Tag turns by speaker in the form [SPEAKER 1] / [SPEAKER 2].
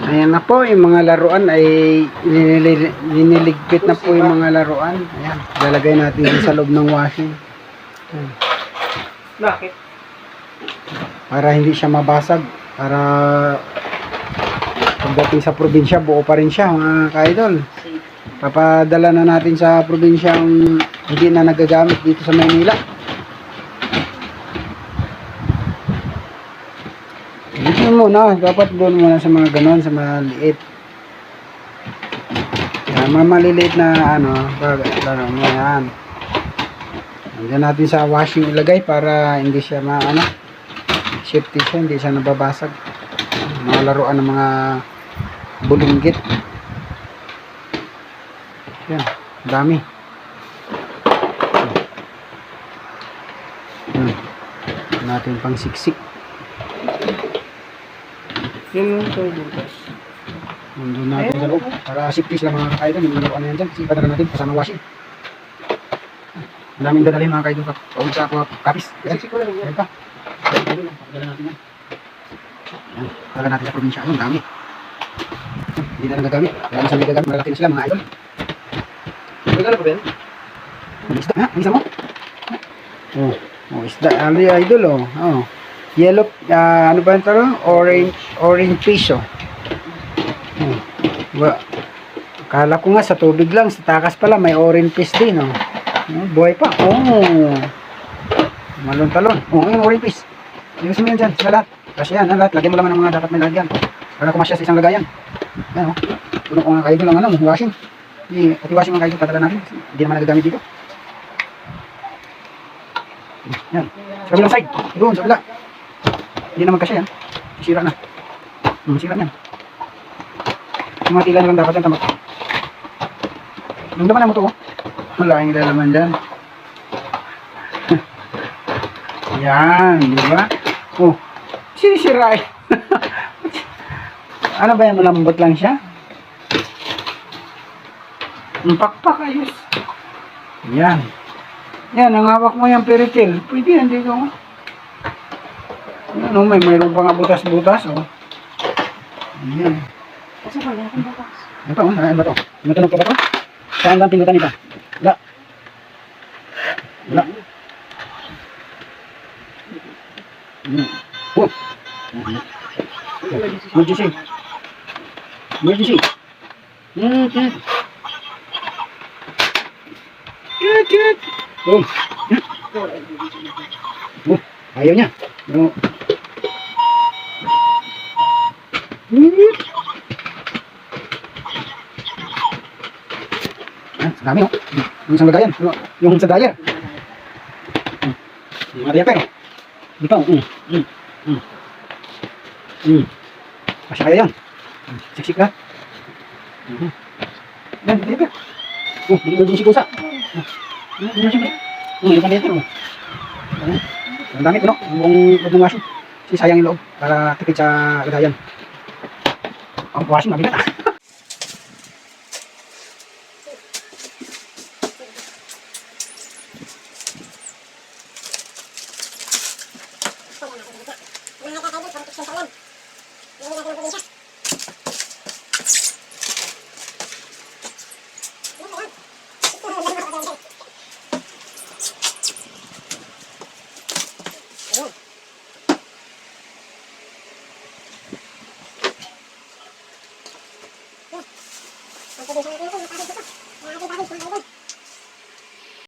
[SPEAKER 1] Ayan na po, yung mga laruan ay niniligpit na po yung mga laruan. Ayan, lalagay natin sa loob ng washing. Ayan.
[SPEAKER 2] Bakit?
[SPEAKER 1] Para hindi siya mabasag. Para pagdating sa probinsya, buo pa rin siya mga ka-idol. Papadala na natin sa probinsya ang hindi na nagagamit dito sa Maynila. Dito muna, dapat doon muna sa mga ganon, sa maliit. Yan, mga maliliit na ano, laro mo yan. Nandiyan natin sa washing ilagay para hindi siya safety siya, hindi siya nababasag. Mga laruan ng mga bulinggit. Yan, dami. Natin pang siksik.
[SPEAKER 2] Yun yung butas.
[SPEAKER 1] Nandun natin sa loob. Para safety sila mga kakaidol. Yung laruan na yan dyan. Kasi ipadala natin kasama washing. Ang daming dadalhin mga kakaidol. Pawag sa kapis. Yan. Yan pa. Padala natin yan. Yan. Padala natin sa probinsya. Ang dami. Hindi na nagagamit. Kaya isang nagagamit. Malaki na sila mga idol.
[SPEAKER 2] Magkano pa ba yan?
[SPEAKER 1] Isda. Ha? Isa mo? Oh, isda. Ano yung idol oh. Yellow, ano ba ito? Orange fish Kala ko nga sa tubig lang, sa takas pala may orange fish din buhay pa. Malon-talon. Yung orange fish. Ilagay mo yan dyan, sa lahat. Kasi yan, lahat. Lagyan mo lang ng mga dapat may lagyan. Para kumasya sa isang lagayan. Yan puno ko nga kayo lang washing. Pati washing mga kayo padala natin. Hindi naman nagagamit dito. Yan. Sa kabilang side. Doon, sa kabila. Hindi naman kasi yan. Sira na. Sira yan. Yung mga tila na lang dapat yan tamak. Yung laman na mo ito malaking lalaman dyan. Yan, di ba? Sisira ano ba yan? Malambot lang siya? Ang pakpak ayos. Yan. Yan, ang hawak mo yung peritil. Pwede yan dito. Ano, mayroon pa nga butas-butas, Ayan.
[SPEAKER 3] Kasi wala akong butas.
[SPEAKER 1] Ito, ano ba ito? Matunog pa ba ito? Saan lang pindutan ito? Wala. Emergency. Emergency. Ayaw niya. Dami yung isang lagayan. Yung sa dryer. Mga diaper. Dito. Masya kaya yan. Siksik na. Yan, diaper. Emergency kusa. Yung diaper. Ang dami ito, Yung washing. Kasi sayang yung loob. Para tipid sa lagayan. Ang washing, mabigat
[SPEAKER 3] Ang